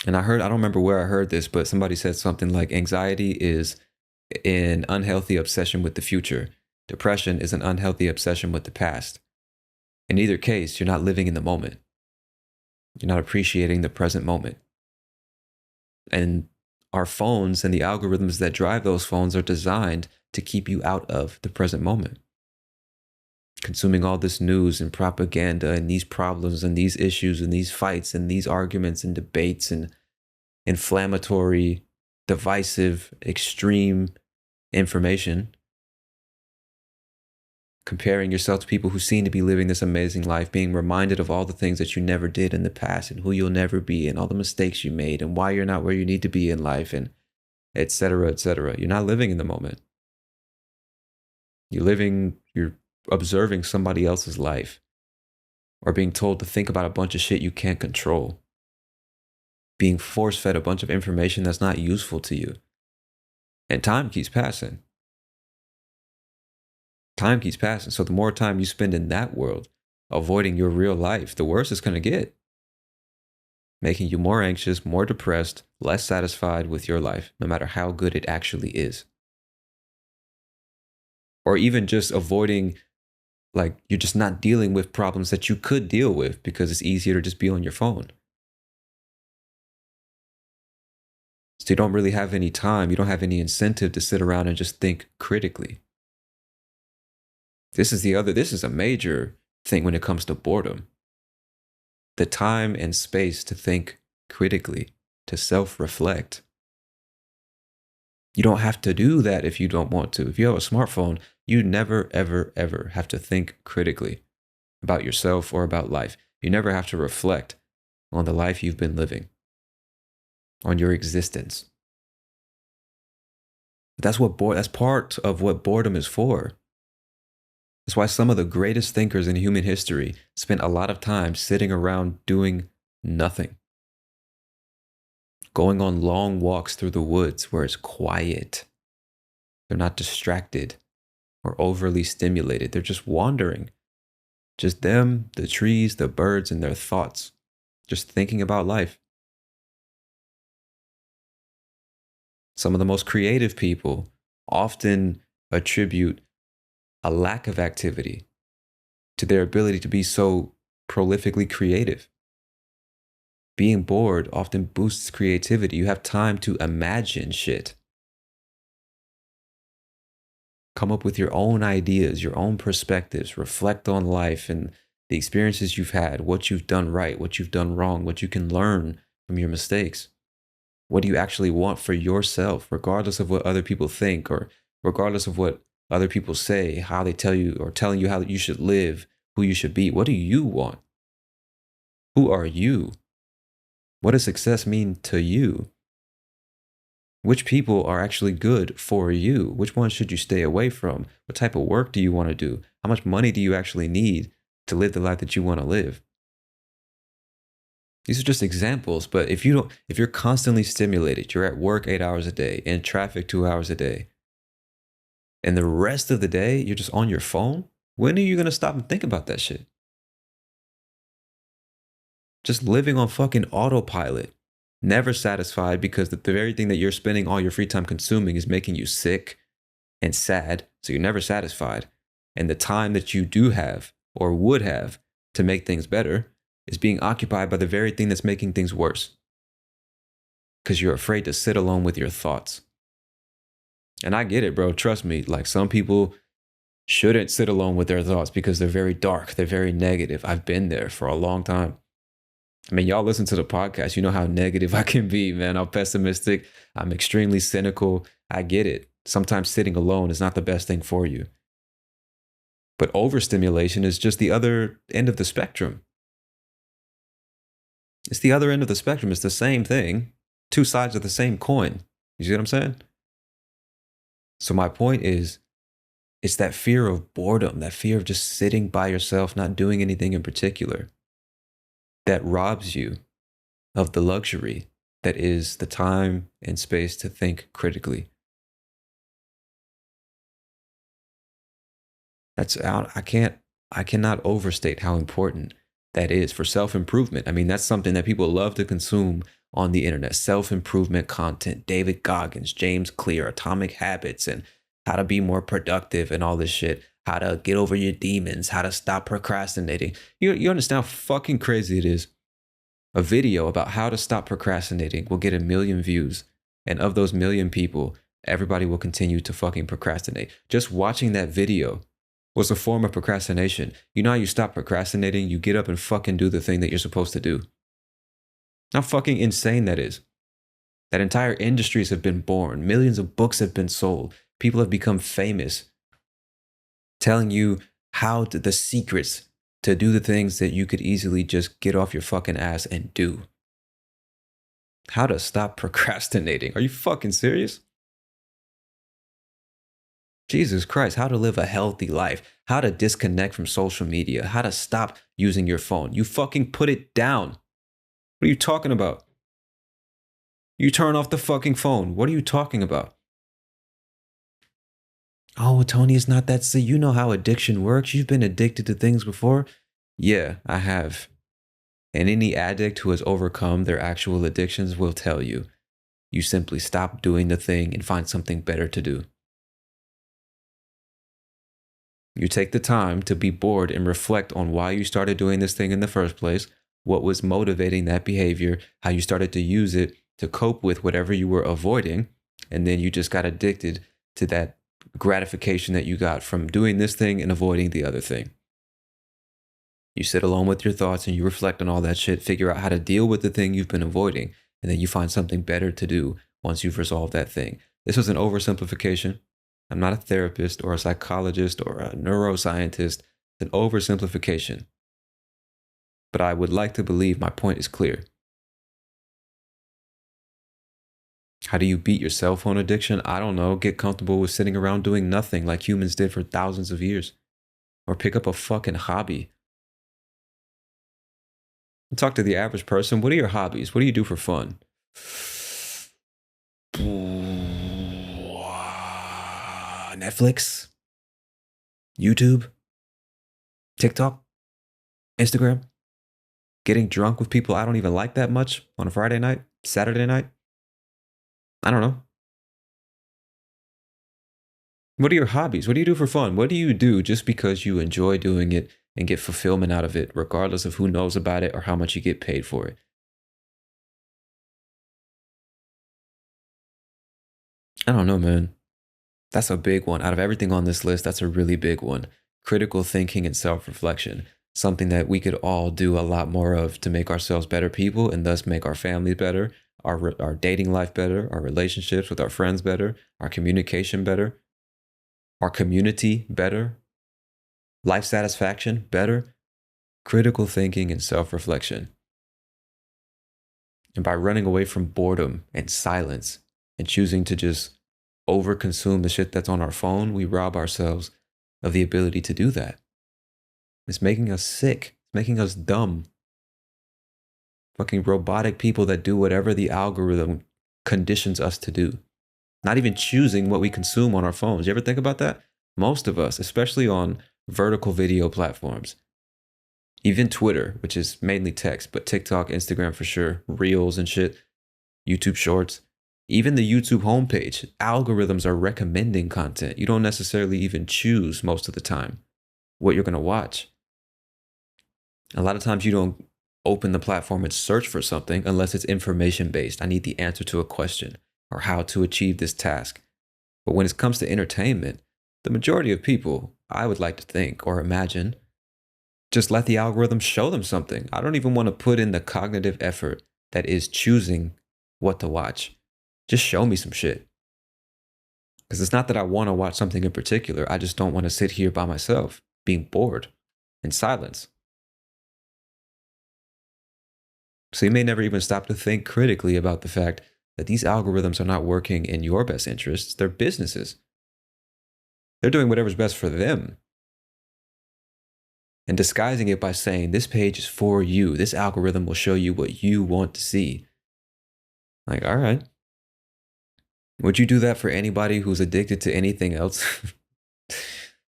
And I don't remember where I heard this, but somebody said something like anxiety is an unhealthy obsession with the future. Depression is an unhealthy obsession with the past. In either case, you're not living in the moment. You're not appreciating the present moment. And our phones and the algorithms that drive those phones are designed to keep you out of the present moment. Consuming all this news and propaganda and these problems and these issues and these fights and these arguments and debates and inflammatory, divisive, extreme information. Comparing yourself to people who seem to be living this amazing life, being reminded of all the things that you never did in the past and who you'll never be and all the mistakes you made and why you're not where you need to be in life and et cetera, et cetera. You're not living in the moment. You're observing somebody else's life or being told to think about a bunch of shit you can't control. Being force-fed a bunch of information that's not useful to you. And time keeps passing. Time keeps passing. So the more time you spend in that world, avoiding your real life, the worse it's going to get. Making you more anxious, more depressed, less satisfied with your life, no matter how good it actually is. Or even just avoiding, like, you're just not dealing with problems that you could deal with because it's easier to just be on your phone. So you don't really have any time. You don't have any incentive to sit around and just think critically. This is a major thing when it comes to boredom. The time and space to think critically, to self-reflect. You don't have to do that if you don't want to. If you have a smartphone, you never, ever, ever have to think critically about yourself or about life. You never have to reflect on the life you've been living, on your existence. That's part of what boredom is for. That's why some of the greatest thinkers in human history spent a lot of time sitting around doing nothing. Going on long walks through the woods where it's quiet. They're not distracted or overly stimulated. They're just wandering. Just them, the trees, the birds, and their thoughts. Just thinking about life. Some of the most creative people often attribute a lack of activity to their ability to be so prolifically creative. Being bored often boosts creativity. You have time to imagine shit. Come up with your own ideas, your own perspectives, reflect on life and the experiences you've had, what you've done right, what you've done wrong, what you can learn from your mistakes. What do you actually want for yourself, regardless of what other people think or regardless of what other people say, how they tell you or telling you how you should live, who you should be? What do you want? Who are you? What does success mean to you? Which people are actually good for you? Which ones should you stay away from? What type of work do you want to do? How much money do you actually need to live the life that you want to live? These are just examples, but if you're constantly stimulated, you're at work 8 hours a day, in traffic 2 hours a day, and the rest of the day you're just on your phone, when are you going to stop and think about that shit? Just living on fucking autopilot, never satisfied because the very thing that you're spending all your free time consuming is making you sick and sad, so you're never satisfied. And the time that you do have or would have to make things better is being occupied by the very thing that's making things worse. Because you're afraid to sit alone with your thoughts. And I get it, bro. Trust me. Like, some people shouldn't sit alone with their thoughts because they're very dark. They're very negative. I've been there for a long time. I mean, y'all listen to the podcast. You know how negative I can be, man. I'm pessimistic. I'm extremely cynical. I get it. Sometimes sitting alone is not the best thing for you. But overstimulation is just the other end of the spectrum. It's the other end of the spectrum. It's the same thing. Two sides of the same coin. You see what I'm saying? So my point is, it's that fear of boredom, that fear of just sitting by yourself, not doing anything in particular, that robs you of the luxury that is the time and space to think critically, I cannot overstate how important that is for self-improvement. I mean, that's something that people love to consume on the internet. Self-improvement content, David Goggins, James Clear, Atomic Habits, and how to be more productive and all this shit. How to get over your demons, how to stop procrastinating. You understand how fucking crazy it is? A video about how to stop procrastinating will get 1 million views. And of those 1 million people, everybody will continue to fucking procrastinate. Just watching that video was a form of procrastination. You know how you stop procrastinating? You get up and fucking do the thing that you're supposed to do. How fucking insane that is. That entire industries have been born. Millions of books have been sold. People have become famous telling you the secrets to do the things that you could easily just get off your fucking ass and do. How to stop procrastinating. Are you fucking serious? Jesus Christ, how to live a healthy life, how to disconnect from social media, how to stop using your phone. You fucking put it down. What are you talking about? You turn off the fucking phone. What are you talking about? Oh, Tony, it's not that silly. You know how addiction works. You've been addicted to things before. Yeah, I have. And any addict who has overcome their actual addictions will tell you, you simply stop doing the thing and find something better to do. You take the time to be bored and reflect on why you started doing this thing in the first place, what was motivating that behavior, how you started to use it to cope with whatever you were avoiding, and then you just got addicted to that gratification that you got from doing this thing and avoiding the other thing. You sit alone with your thoughts and you reflect on all that shit, figure out how to deal with the thing you've been avoiding, and then you find something better to do once you've resolved that thing. This was an oversimplification. I'm not a therapist or a psychologist or a neuroscientist. It's an oversimplification. But I would like to believe my point is clear. How do you beat your cell phone addiction? I don't know. Get comfortable with sitting around doing nothing like humans did for thousands of years. Or pick up a fucking hobby. Talk to the average person. What are your hobbies? What do you do for fun? Netflix? YouTube? TikTok? Instagram? Getting drunk with people I don't even like that much on a Friday night? Saturday night? I don't know. What are your hobbies? What do you do for fun? What do you do just because you enjoy doing it and get fulfillment out of it, regardless of who knows about it or how much you get paid for it? I don't know, man. That's a big one. Out of everything on this list, that's a really big one. Critical thinking and self-reflection. Something that we could all do a lot more of to make ourselves better people and thus make our families better, our dating life better, our relationships with our friends better, our communication better, our community better, life satisfaction better. Critical thinking and self-reflection. And by running away from boredom and silence and choosing to just overconsume the shit that's on our phone, we rob ourselves of the ability to do that. It's making us sick. It's making us dumb. Fucking robotic people that do whatever the algorithm conditions us to do. Not even choosing what we consume on our phones. You ever think about that? Most of us, especially on vertical video platforms, even Twitter, which is mainly text, but TikTok, Instagram for sure, Reels and shit, YouTube Shorts, even the YouTube homepage, algorithms are recommending content. You don't necessarily even choose most of the time what you're going to watch. A lot of times you don't open the platform and search for something unless it's information based. I need the answer to a question or how to achieve this task. But when it comes to entertainment, the majority of people, I would like to think or imagine, just let the algorithm show them something. I don't even want to put in the cognitive effort that is choosing what to watch. Just show me some shit. Because it's not that I want to watch something in particular. I just don't want to sit here by myself, being bored in silence. So you may never even stop to think critically about the fact that these algorithms are not working in your best interests. They're businesses. They're doing whatever's best for them. And disguising it by saying, this page is for you. This algorithm will show you what you want to see. Like, all right. Would you do that for anybody who's addicted to anything else?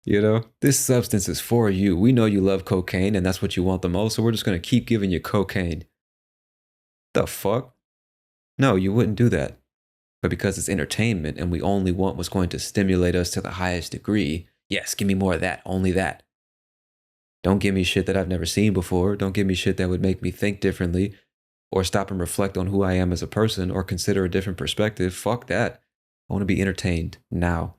You know, this substance is for you. We know you love cocaine and that's what you want the most, so we're just going to keep giving you cocaine. The fuck? No, you wouldn't do that. But because it's entertainment and we only want what's going to stimulate us to the highest degree, yes, give me more of that, only that. Don't give me shit that I've never seen before. Don't give me shit that would make me think differently or stop and reflect on who I am as a person or consider a different perspective. Fuck that. I want to be entertained now.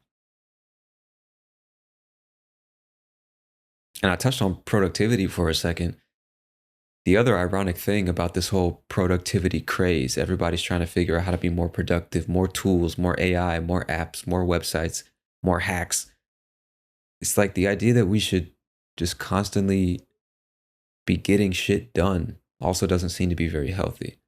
And I touched on productivity for a second. The other ironic thing about this whole productivity craze, everybody's trying to figure out how to be more productive, more tools, more AI, more apps, more websites, more hacks. It's like the idea that we should just constantly be getting shit done also doesn't seem to be very healthy.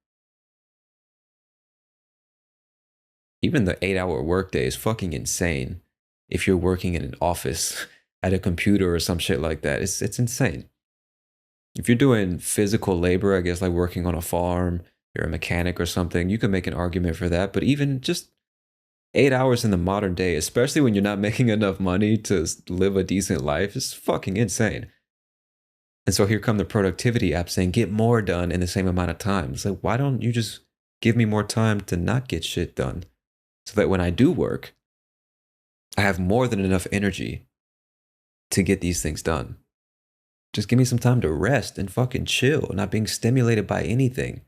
Even the 8-hour workday is fucking insane. If you're working in an office at a computer or some shit like that, it's insane. If you're doing physical labor, I guess like working on a farm, you're a mechanic or something, you can make an argument for that. But even just 8 hours in the modern day, especially when you're not making enough money to live a decent life, is fucking insane. And so here come the productivity apps saying get more done in the same amount of time. It's like, why don't you just give me more time to not get shit done? So that when I do work, I have more than enough energy to get these things done. Just give me some time to rest and fucking chill, not being stimulated by anything.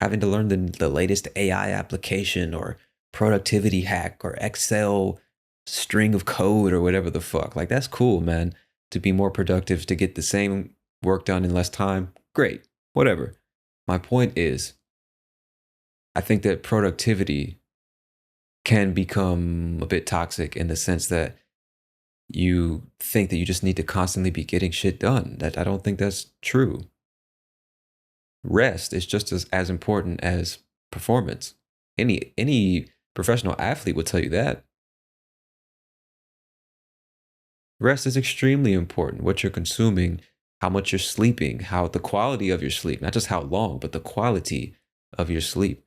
Having to learn the latest AI application or productivity hack or Excel string of code or whatever the fuck. Like, that's cool, man. To be more productive, to get the same work done in less time. Great, whatever. My point is, I think that productivity can become a bit toxic in the sense that you think that you just need to constantly be getting shit done. That I don't think that's true. Rest is just as important as performance. Any professional athlete would tell you that. Rest is extremely important. What you're consuming, how much you're sleeping, how the quality of your sleep, not just how long, but the quality of your sleep,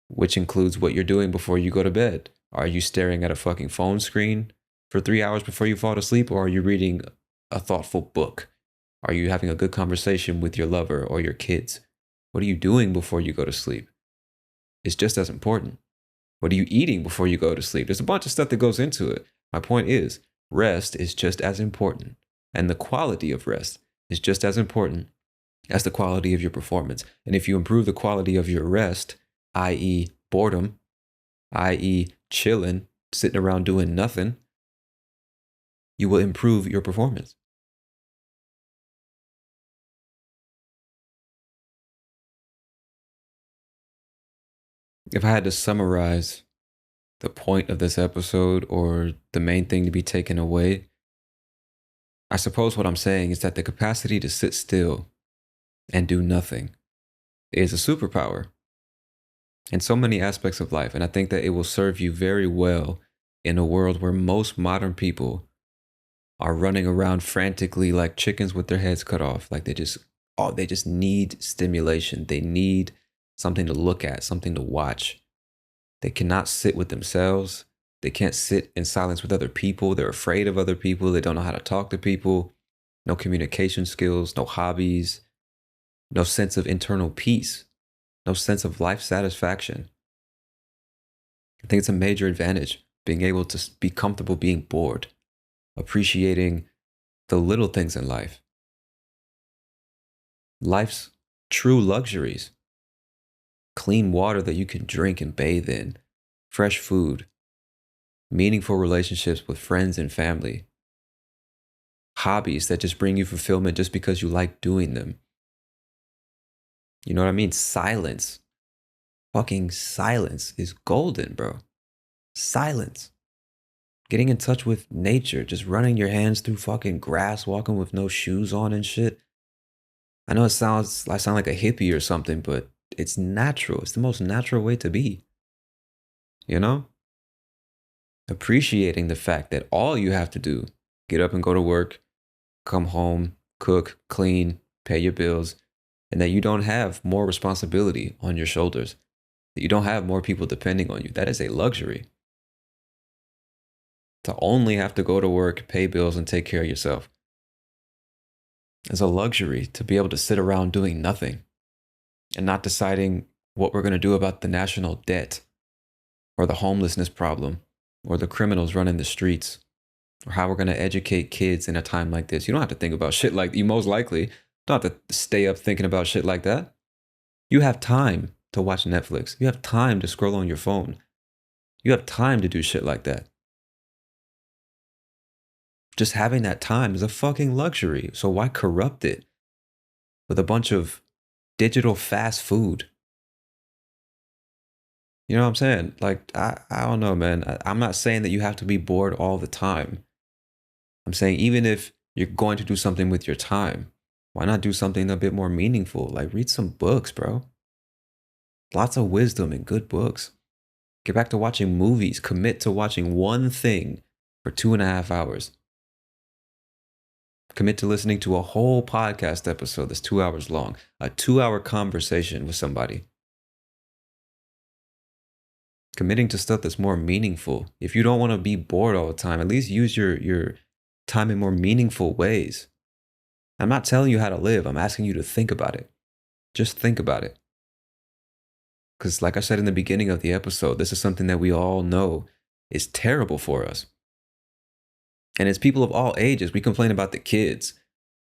which includes what you're doing before you go to bed. Are you staring at a fucking phone screen for 3 hours before you fall to sleep, or are you reading a thoughtful book? Are you having a good conversation with your lover or your kids? What are you doing before you go to sleep? It's just as important. What are you eating before you go to sleep? There's a bunch of stuff that goes into it. My point is, rest is just as important, and the quality of rest is just as important as the quality of your performance. And if you improve the quality of your rest, i.e., boredom, i.e., chilling, sitting around doing nothing, you will improve your performance. If I had to summarize the point of this episode or the main thing to be taken away, I suppose what I'm saying is that the capacity to sit still and do nothing is a superpower in so many aspects of life. And I think that it will serve you very well in a world where most modern people are running around frantically like chickens with their heads cut off. Like they just need stimulation. They need something to look at, something to watch. They cannot sit with themselves. They can't sit in silence with other people. They're afraid of other people. They don't know how to talk to people. No communication skills, no hobbies, no sense of internal peace, no sense of life satisfaction. I think it's a major advantage being able to be comfortable being bored, appreciating the little things in life. Life's true luxuries: clean water that you can drink and bathe in, fresh food, meaningful relationships with friends and family, hobbies that just bring you fulfillment just because you like doing them. You know what I mean? Silence. Fucking silence is golden, bro. Silence. Getting in touch with nature, just running your hands through fucking grass, walking with no shoes on and shit. I know I sound like a hippie or something, but it's natural. It's the most natural way to be. You know? Appreciating the fact that all you have to do, get up and go to work, come home, cook, clean, pay your bills, and that you don't have more responsibility on your shoulders, that you don't have more people depending on you. That is a luxury. to only have to go to work, pay bills, and take care of yourself. It's a luxury to be able to sit around doing nothing and not deciding what we're going to do about the national debt or the homelessness problem or the criminals running the streets or how we're going to educate kids in a time like this. You don't have to think about shit like you most likely don't have to stay up thinking about shit like that. You have time to watch Netflix. You have time to scroll on your phone. You have time to do shit like that. Just having that time is a fucking luxury. So why corrupt it with a bunch of digital fast food? You know what I'm saying? Like, I don't know, man. I'm not saying that you have to be bored all the time. I'm saying even if you're going to do something with your time, why not do something a bit more meaningful? Like read some books, bro. Lots of wisdom in good books. Get back to watching movies. Commit to watching one thing for 2.5 hours. Commit to listening to a whole podcast episode that's 2 hours long. A 2-hour conversation with somebody. Committing to stuff that's more meaningful. If you don't want to be bored all the time, at least use your time in more meaningful ways. I'm not telling you how to live. I'm asking you to think about it. Just think about it. Because like I said in the beginning of the episode, this is something that we all know is terrible for us. And it's people of all ages. We complain about the kids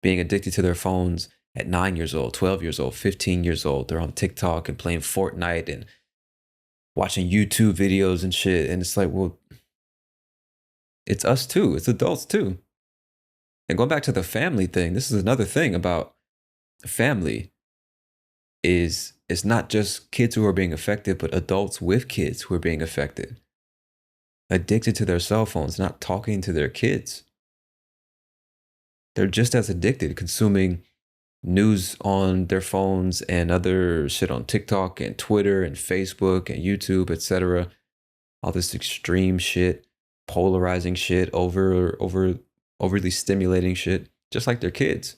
being addicted to their phones at 9 years old, 12 years old, 15 years old. They're on TikTok and playing Fortnite and watching YouTube videos and shit. And it's like, well, it's us too. It's adults too. And going back to the family thing, this is another thing about family is it's not just kids who are being affected, but adults with kids who are being affected. Addicted to their cell phones, not talking to their kids. They're just as addicted, consuming news on their phones and other shit on TikTok and Twitter and Facebook and YouTube, etc. All this extreme shit, polarizing shit, overly stimulating shit, just like their kids.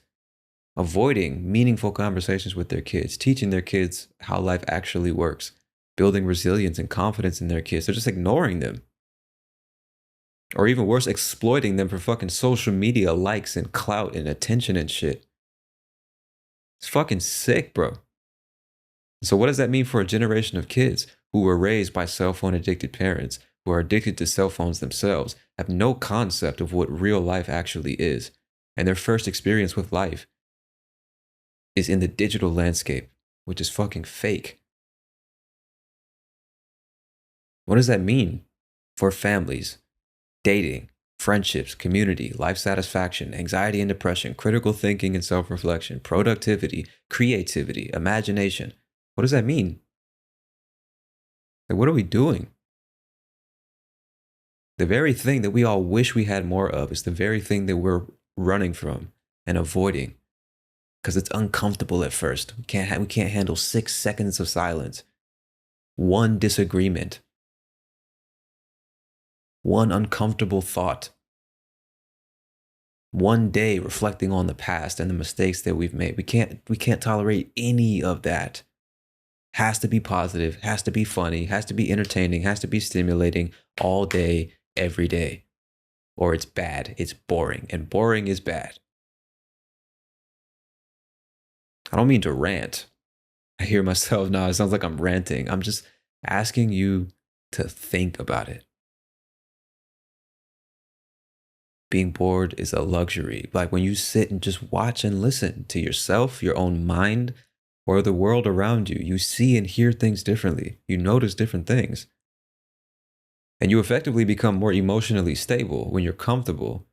Avoiding meaningful conversations with their kids, teaching their kids how life actually works, building resilience and confidence in their kids. They're just ignoring them. Or even worse, exploiting them for fucking social media likes and clout and attention and shit. It's fucking sick, bro. So what does that mean for a generation of kids who were raised by cell phone addicted parents, who are addicted to cell phones themselves, have no concept of what real life actually is, and their first experience with life is in the digital landscape, which is fucking fake? What does that mean for families? Dating, friendships, community, life satisfaction, anxiety and depression, critical thinking and self-reflection, productivity, creativity, imagination. What does that mean? Like, what are we doing? The very thing that we all wish we had more of is the very thing that we're running from and avoiding because it's uncomfortable at first. We can't handle 6 seconds of silence, one disagreement, one uncomfortable thought, one day reflecting on the past and the mistakes that we've made. We can't tolerate any of that. Has to be positive, has to be funny, has to be entertaining, has to be stimulating all day, every day. Or it's bad, it's boring, and boring is bad. I don't mean to rant. I hear myself now, it sounds like I'm ranting. I'm just asking you to think about it. Being bored is a luxury. Like when you sit and just watch and listen to yourself, your own mind, or the world around you, you see and hear things differently. You notice different things. And you effectively become more emotionally stable when you're comfortable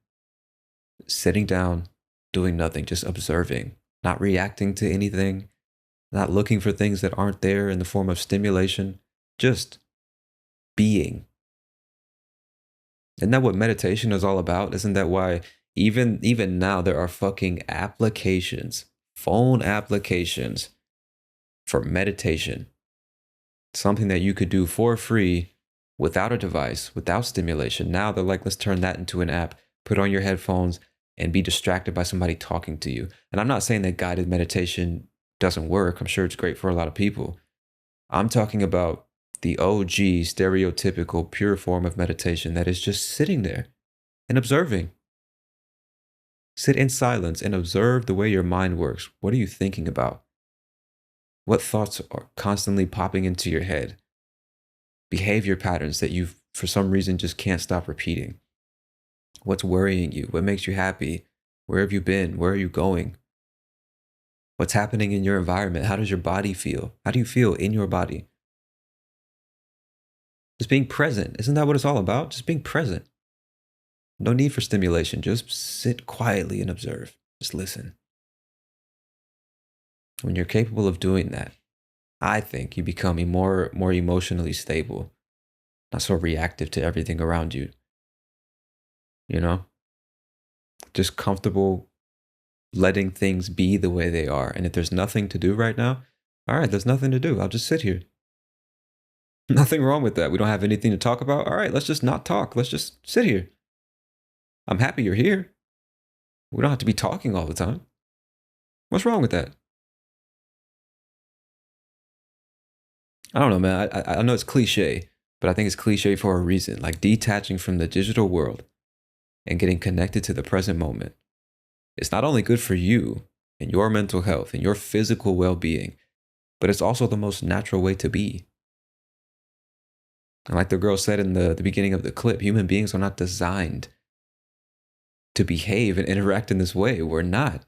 sitting down, doing nothing, just observing, not reacting to anything, not looking for things that aren't there in the form of stimulation, just being. Isn't that what meditation is all about? Isn't that why even now there are fucking applications, phone applications for meditation? Something that you could do for free without a device, without stimulation. Now they're like, let's turn that into an app, put on your headphones and be distracted by somebody talking to you. And I'm not saying that guided meditation doesn't work. I'm sure it's great for a lot of people. I'm talking about the OG, stereotypical, pure form of meditation that is just sitting there and observing. Sit in silence and observe the way your mind works. What are you thinking about? What thoughts are constantly popping into your head? Behavior patterns that you, for some reason, just can't stop repeating. What's worrying you? What makes you happy? Where have you been? Where are you going? What's happening in your environment? How does your body feel? How do you feel in your body? Just being present. Isn't that what it's all about? Just being present. No need for stimulation. Just sit quietly and observe. Just listen. When you're capable of doing that, I think you become more emotionally stable, not so reactive to everything around you. You know? Just comfortable letting things be the way they are. And if there's nothing to do right now, all right, there's nothing to do. I'll just sit here. Nothing wrong with that. We don't have anything to talk about. All right, let's just not talk. Let's just sit here. I'm happy you're here. We don't have to be talking all the time. What's wrong with that? I don't know, man. I know it's cliche, but I think it's cliche for a reason. Like detaching from the digital world and getting connected to the present moment. It's not only good for you and your mental health and your physical well-being, but it's also the most natural way to be. And like the girl said in the beginning of the clip, human beings are not designed to behave and interact in this way. We're not.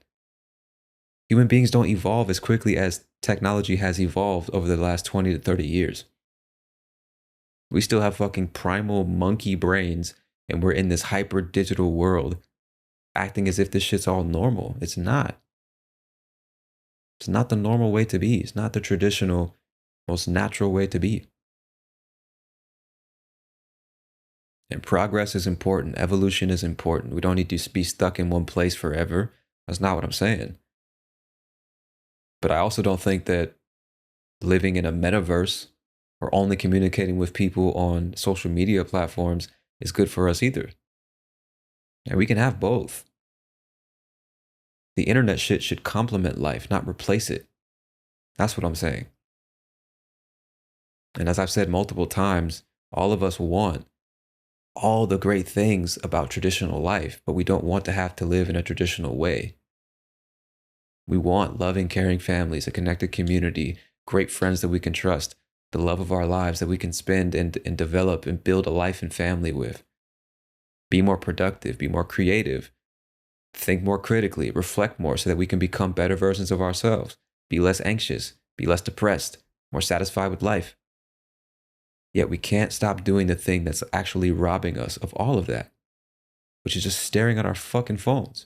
Human beings don't evolve as quickly as technology has evolved over the last 20 to 30 years. We still have fucking primal monkey brains, and we're in this hyper digital world acting as if this shit's all normal. It's not. It's not the normal way to be. It's not the traditional, most natural way to be. And progress is important. Evolution is important. We don't need to be stuck in one place forever. That's not what I'm saying. But I also don't think that living in a metaverse or only communicating with people on social media platforms is good for us either. And we can have both. The internet shit should complement life, not replace it. That's what I'm saying. And as I've said multiple times, all of us want all the great things about traditional life, but we don't want to have to live in a traditional way. We want loving, caring families, a connected community, great friends that we can trust, the love of our lives that we can spend and develop and build a life and family with. Be more productive, be more creative, think more critically, reflect more so that we can become better versions of ourselves, be less anxious, be less depressed, more satisfied with life. Yet we can't stop doing the thing that's actually robbing us of all of that, which is just staring at our fucking phones.